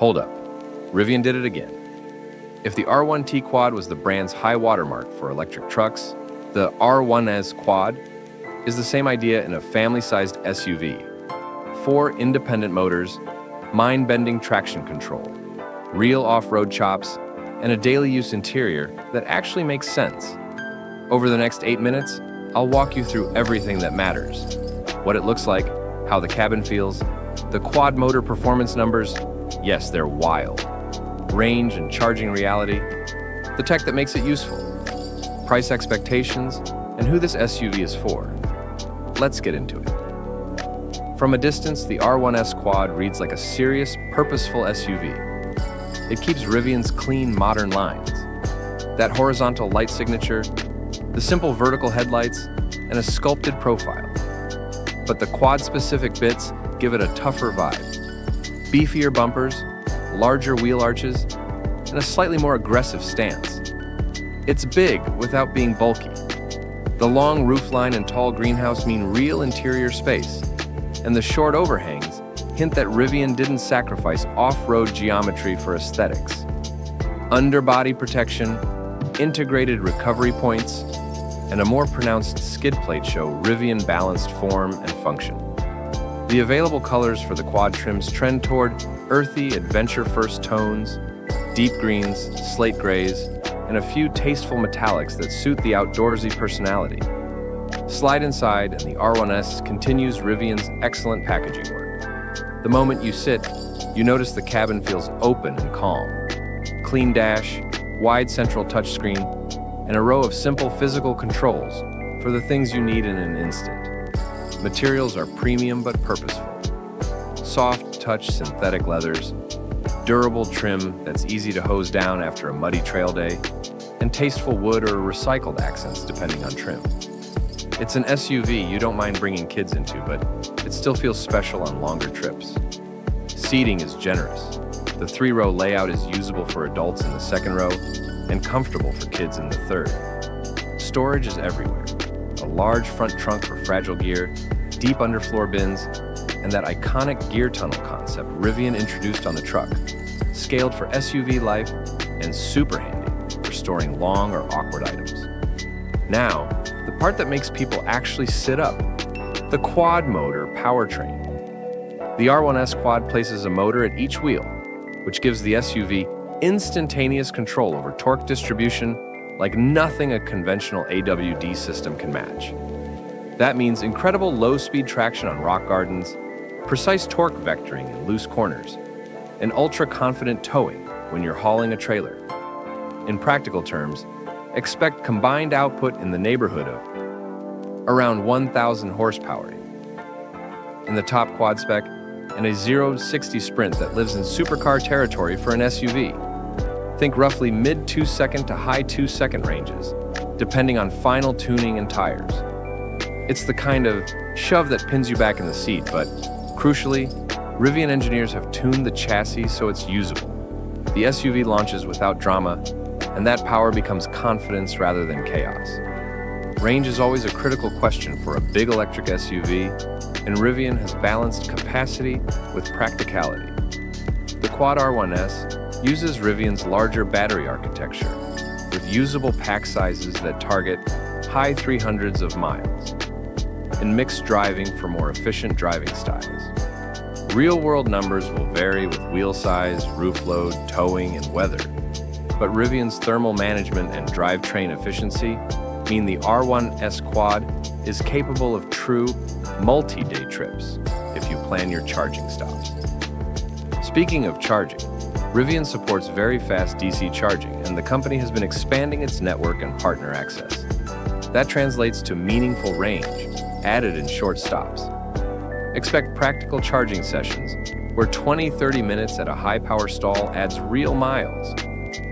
Hold up. Rivian did it again. If the R1T Quad was the brand's high watermark for electric trucks, the R1S Quad is the same idea in a family-sized SUV. 4 independent motors, mind-bending traction control, real off-road chops, and a daily-use interior that actually makes sense. Over the next 8 minutes, I'll walk you through everything that matters. What it looks like, how the cabin feels, the quad motor performance numbers, yes, they're wild. Range and charging reality, the tech that makes it useful, price expectations, and who this SUV is for. Let's get into it. From a distance, the R1S Quad reads like a serious, purposeful SUV. It keeps Rivian's clean, modern lines. That horizontal light signature, the simple vertical headlights, and a sculpted profile. But the quad-specific bits give it a tougher vibe. Beefier bumpers, larger wheel arches, and a slightly more aggressive stance. It's big without being bulky. The long roofline and tall greenhouse mean real interior space, and the short overhangs hint that Rivian didn't sacrifice off-road geometry for aesthetics. Underbody protection, integrated recovery points, and a more pronounced skid plate show Rivian balanced form and function. The available colors for the quad trims trend toward earthy, adventure-first tones, deep greens, slate grays, and a few tasteful metallics that suit the outdoorsy personality. Slide inside, and the R1S continues Rivian's excellent packaging work. The moment you sit, you notice the cabin feels open and calm. Clean dash, wide central touchscreen, and a row of simple physical controls for the things you need in an instant. Materials are premium but purposeful. Soft touch synthetic leathers, durable trim that's easy to hose down after a muddy trail day, and tasteful wood or recycled accents depending on trim. It's an SUV you don't mind bringing kids into, but it still feels special on longer trips. Seating is generous. The 3-row layout is usable for adults in the 2nd row and comfortable for kids in the 3rd. Storage is everywhere. A large front trunk for fragile gear, deep underfloor bins, and that iconic gear tunnel concept Rivian introduced on the truck, scaled for SUV life and super handy for storing long or awkward items. Now, the part that makes people actually sit up, the quad motor powertrain. The R1S Quad places a motor at each wheel, which gives the SUV instantaneous control over torque distribution like nothing a conventional AWD system can match. That means incredible low-speed traction on rock gardens, precise torque vectoring in loose corners, and ultra-confident towing when you're hauling a trailer. In practical terms, expect combined output in the neighborhood of around 1,000 horsepower in the top quad spec, and a 0-60 sprint that lives in supercar territory for an SUV. Think roughly mid 2-second to high 2-second ranges, depending on final tuning and tires. It's the kind of shove that pins you back in the seat, but crucially, Rivian engineers have tuned the chassis so it's usable. The SUV launches without drama, and that power becomes confidence rather than chaos. Range is always a critical question for a big electric SUV, and Rivian has balanced capacity with practicality. The Quad R1S uses Rivian's larger battery architecture, with usable pack sizes that target high 300s of miles, and mixed driving for more efficient driving styles. Real-world numbers will vary with wheel size, roof load, towing, and weather, but Rivian's thermal management and drivetrain efficiency mean the R1S Quad is capable of true multi-day trips if you plan your charging stops. Speaking of charging, Rivian supports very fast DC charging, and the company has been expanding its network and partner access. That translates to meaningful range, added in short stops. Expect practical charging sessions where 20-30 minutes at a high-power stall adds real miles,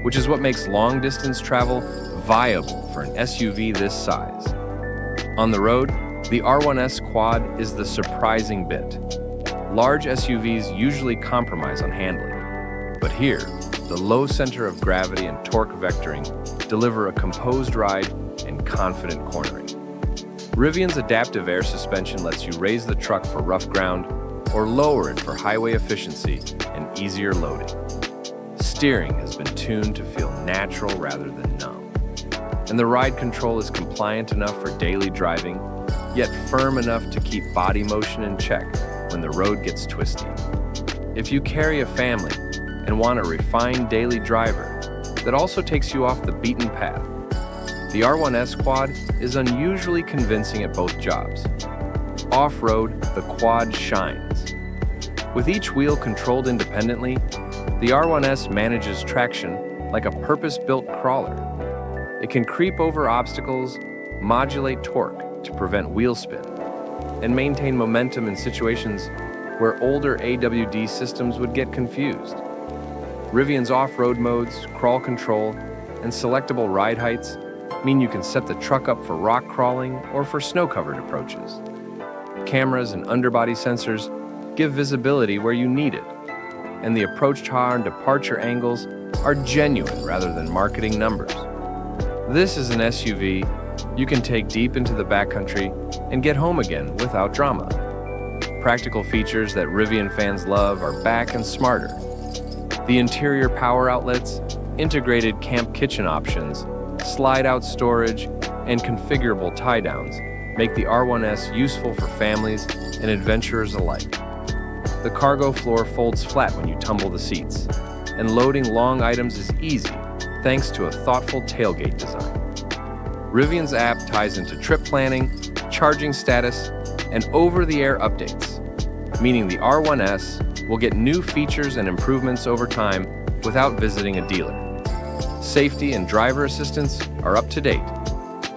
which is what makes long-distance travel viable for an SUV this size. On the road, the R1S Quad is the surprising bit. Large SUVs usually compromise on handling, but here, the low center of gravity and torque vectoring deliver a composed ride and confident cornering. Rivian's adaptive air suspension lets you raise the truck for rough ground, or lower it for highway efficiency and easier loading. Steering has been tuned to feel natural rather than numb. And the ride control is compliant enough for daily driving, yet firm enough to keep body motion in check when the road gets twisty. If you carry a family and want a refined daily driver that also takes you off the beaten path, the R1S Quad is unusually convincing at both jobs. Off-road, the Quad shines. With each wheel controlled independently, the R1S manages traction like a purpose-built crawler. It can creep over obstacles, modulate torque to prevent wheel spin, and maintain momentum in situations where older AWD systems would get confused. Rivian's off-road modes, crawl control, and selectable ride heights mean you can set the truck up for rock crawling or for snow-covered approaches. Cameras and underbody sensors give visibility where you need it, and the approach car and departure angles are genuine rather than marketing numbers. This is an SUV you can take deep into the backcountry and get home again without drama. Practical features that Rivian fans love are back and smarter. The interior power outlets, integrated camp kitchen options, slide-out storage, and configurable tie-downs make the R1S useful for families and adventurers alike. The cargo floor folds flat when you tumble the seats, and loading long items is easy thanks to a thoughtful tailgate design. Rivian's app ties into trip planning, charging status, and over-the-air updates, meaning the R1S will get new features and improvements over time without visiting a dealer. Safety and driver assistance are up to date.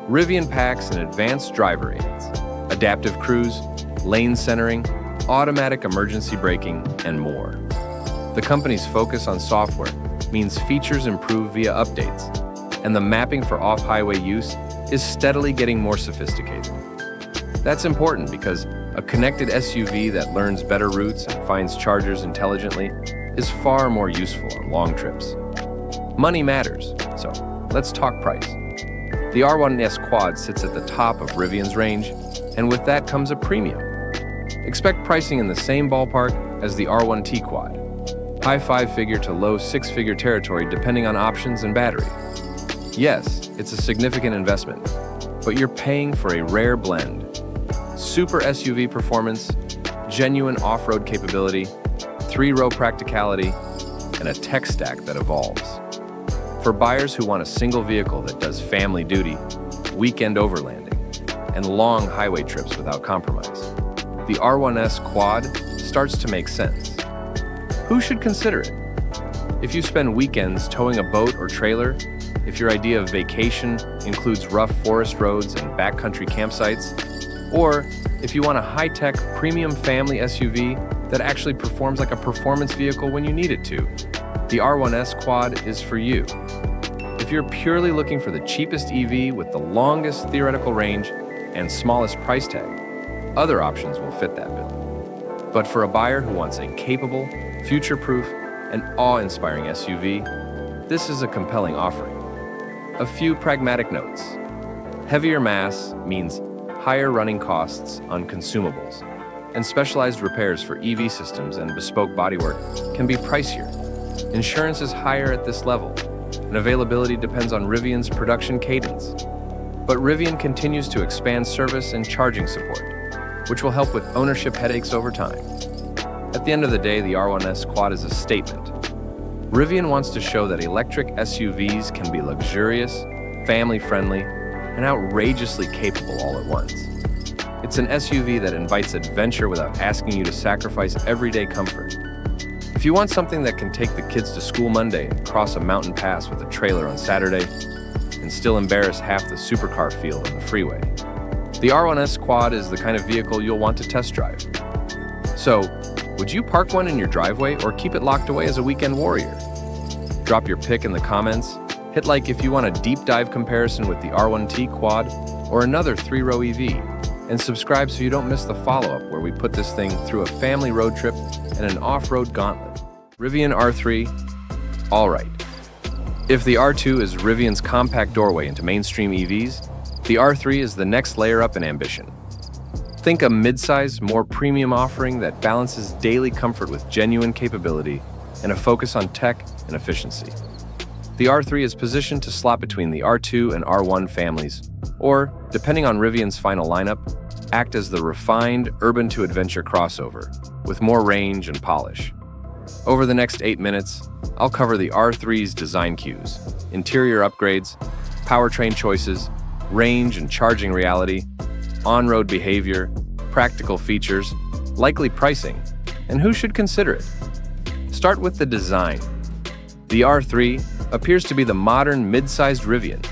Rivian packs and advanced driver aids, adaptive cruise, lane centering, automatic emergency braking, and more. The company's focus on software means features improve via updates, and the mapping for off-highway use is steadily getting more sophisticated. That's important because a connected SUV that learns better routes and finds chargers intelligently is far more useful on long trips. Money matters, so let's talk price. The R1S Quad sits at the top of Rivian's range, and with that comes a premium. Expect pricing in the same ballpark as the R1T Quad, high five-figure to low six-figure territory depending on options and battery. Yes, it's a significant investment, but you're paying for a rare blend. Super SUV performance, genuine off-road capability, three-row practicality, and a tech stack that evolves. For buyers who want a single vehicle that does family duty, weekend overlanding, and long highway trips without compromise, the R1S Quad starts to make sense. Who should consider it? If you spend weekends towing a boat or trailer, if your idea of vacation includes rough forest roads and backcountry campsites, or if you want a high-tech premium family SUV that actually performs like a performance vehicle when you need it to, the R1S Quad is for you. If you're purely looking for the cheapest EV with the longest theoretical range and smallest price tag, other options will fit that bill. But for a buyer who wants a capable, future-proof, and awe-inspiring SUV, this is a compelling offering. A few pragmatic notes. Heavier mass means higher running costs on consumables, and specialized repairs for EV systems and bespoke bodywork can be pricier. Insurance is higher at this level, and availability depends on Rivian's production cadence. But Rivian continues to expand service and charging support, which will help with ownership headaches over time. At the end of the day, the R1S Quad is a statement. Rivian wants to show that electric SUVs can be luxurious, family-friendly, and outrageously capable all at once. It's an SUV that invites adventure without asking you to sacrifice everyday comfort. If you want something that can take the kids to school Monday and cross a mountain pass with a trailer on Saturday, and still embarrass half the supercar field on the freeway, the R1S Quad is the kind of vehicle you'll want to test drive. So, would you park one in your driveway or keep it locked away as a weekend warrior? Drop your pick in the comments. Hit like if you want a deep dive comparison with the R1T Quad or another three-row EV, and subscribe so you don't miss the follow-up where we put this thing through a family road trip and an off-road gauntlet. Rivian R3, all right. If the R2 is Rivian's compact doorway into mainstream EVs, the R3 is the next layer up in ambition. Think a mid-size, more premium offering that balances daily comfort with genuine capability and a focus on tech and efficiency. The R3 is positioned to slot between the R2 and R1 families, or, depending on Rivian's final lineup, act as the refined urban-to-adventure crossover, with more range and polish. Over the next 8 minutes, I'll cover the R3's design cues, interior upgrades, powertrain choices, range and charging reality, on-road behavior, practical features, likely pricing, and who should consider it. Start with the design. The R3 appears to be the modern mid-sized Rivian,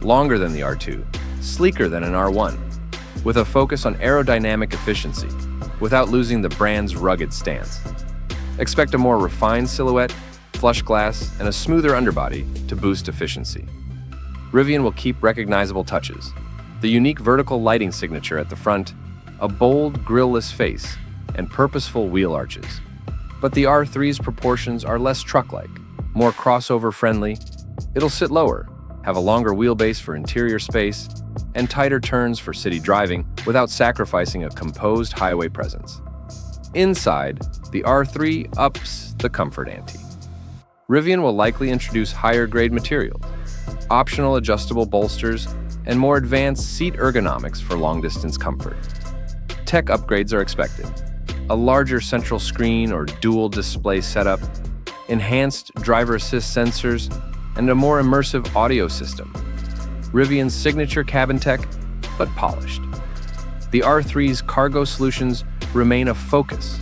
longer than the R2, sleeker than an R1, with a focus on aerodynamic efficiency, without losing the brand's rugged stance. Expect a more refined silhouette, flush glass, and a smoother underbody to boost efficiency. Rivian will keep recognizable touches: the unique vertical lighting signature at the front, a bold grille-less face, and purposeful wheel arches. But the R3's proportions are less truck-like, more crossover-friendly. It'll sit lower, have a longer wheelbase for interior space, and tighter turns for city driving without sacrificing a composed highway presence. Inside, the R3 ups the comfort ante. Rivian will likely introduce higher-grade materials, optional adjustable bolsters, and more advanced seat ergonomics for long-distance comfort. Tech upgrades are expected: a larger central screen or dual display setup, enhanced driver assist sensors, and a more immersive audio system. Rivian's signature cabin tech, but polished. The R3's cargo solutions remain a focus.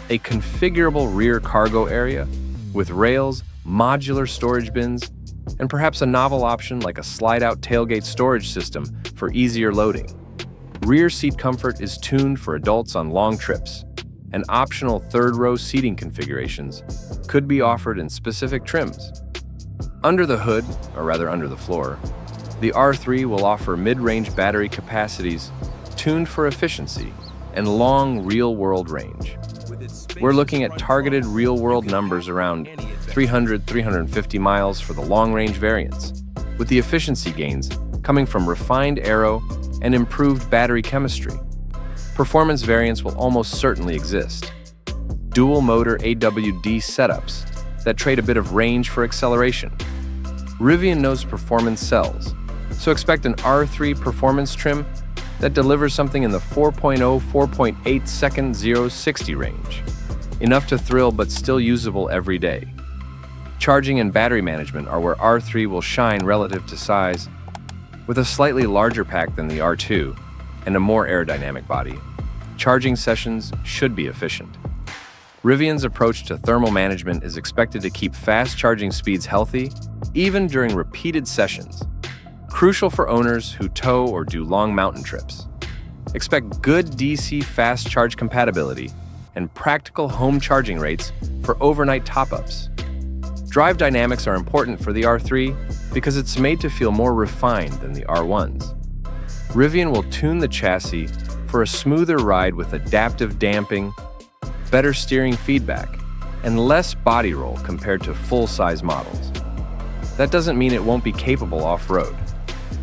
A configurable rear cargo area with rails, modular storage bins, and perhaps a novel option like a slide-out tailgate storage system for easier loading. Rear seat comfort is tuned for adults on long trips, and optional third-row seating configurations could be offered in specific trims. Under the hood, or rather under the floor, the R3 will offer mid-range battery capacities tuned for efficiency and long real-world range. We're looking at targeted real-world numbers around 300-350 miles for the long-range variants, with the efficiency gains coming from refined aero and improved battery chemistry. Performance variants will almost certainly exist. Dual-motor AWD setups that trade a bit of range for acceleration. Rivian knows performance sells, so expect an R3 performance trim that delivers something in the 4.0-4.8 second 0-60 range. Enough to thrill but still usable every day. Charging and battery management are where R3 will shine relative to size. With a slightly larger pack than the R2 and a more aerodynamic body, charging sessions should be efficient. Rivian's approach to thermal management is expected to keep fast charging speeds healthy, even during repeated sessions, crucial for owners who tow or do long mountain trips. Expect good DC fast charge compatibility and practical home charging rates for overnight top-ups. Drive dynamics are important for the R3 because it's made to feel more refined than the R1s. Rivian will tune the chassis for a smoother ride with adaptive damping, better steering feedback, and less body roll compared to full-size models. That doesn't mean it won't be capable off-road.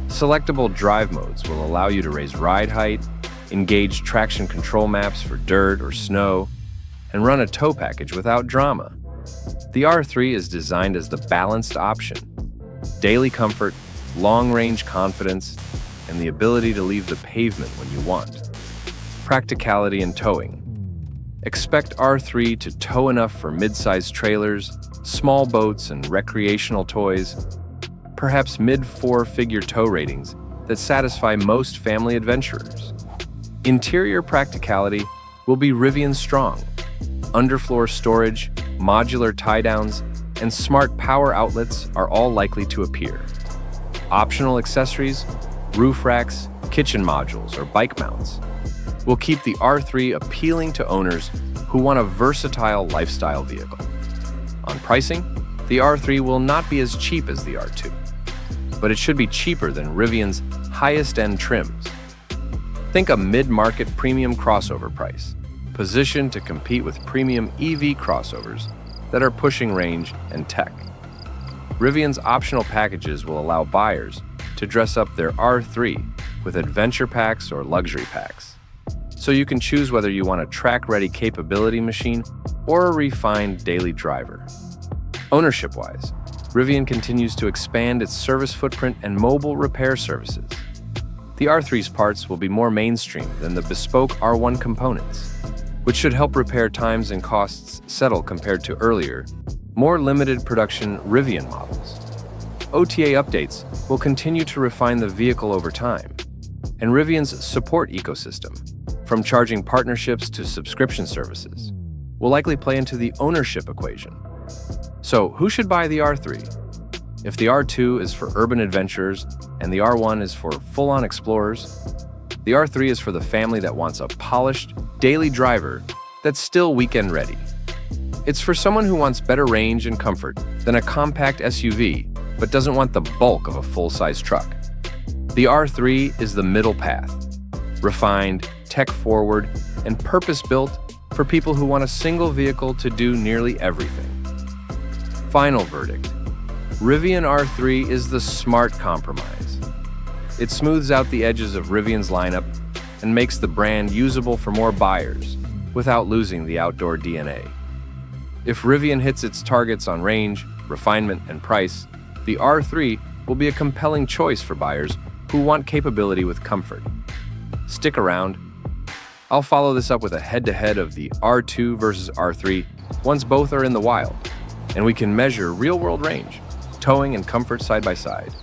Selectable drive modes will allow you to raise ride height, engage traction control maps for dirt or snow, and run a tow package without drama. The R3 is designed as the balanced option: daily comfort, long-range confidence, and the ability to leave the pavement when you want. Practicality in towing. Expect R3 to tow enough for mid-sized trailers, small boats, and recreational toys, perhaps mid-four-figure tow ratings that satisfy most family adventurers. Interior practicality will be Rivian strong. Underfloor storage, modular tie-downs, and smart power outlets are all likely to appear. Optional accessories, roof racks, kitchen modules, or bike mounts will keep the R3 appealing to owners who want a versatile lifestyle vehicle. On pricing, the R3 will not be as cheap as the R2, but it should be cheaper than Rivian's highest-end trims. Think a mid-market premium crossover price, positioned to compete with premium EV crossovers that are pushing range and tech. Rivian's optional packages will allow buyers to dress up their R3 with adventure packs or luxury packs. so you can choose whether you want a track-ready capability machine or a refined daily driver. Ownership-wise, Rivian continues to expand its service footprint and mobile repair services. The R3's parts will be more mainstream than the bespoke R1 components, which should help repair times and costs settle compared to earlier, more limited production Rivian models. OTA updates will continue to refine the vehicle over time, and Rivian's support ecosystem, from charging partnerships to subscription services, will likely play into the ownership equation. So, who should buy the R3? If the R2 is for urban adventurers and the R1 is for full-on explorers, the R3 is for the family that wants a polished, daily driver that's still weekend-ready. It's for someone who wants better range and comfort than a compact SUV, but doesn't want the bulk of a full-size truck. The R3 is the middle path, refined, tech-forward, and purpose-built for people who want a single vehicle to do nearly everything. Final verdict: Rivian R3 is the smart compromise. It smooths out the edges of Rivian's lineup and makes the brand usable for more buyers without losing the outdoor DNA. If Rivian hits its targets on range, refinement, and price, the R3 will be a compelling choice for buyers who want capability with comfort. Stick around. I'll follow this up with a head-to-head of the R2 versus R3 once both are in the wild, and we can measure real-world range, towing, and comfort side by side.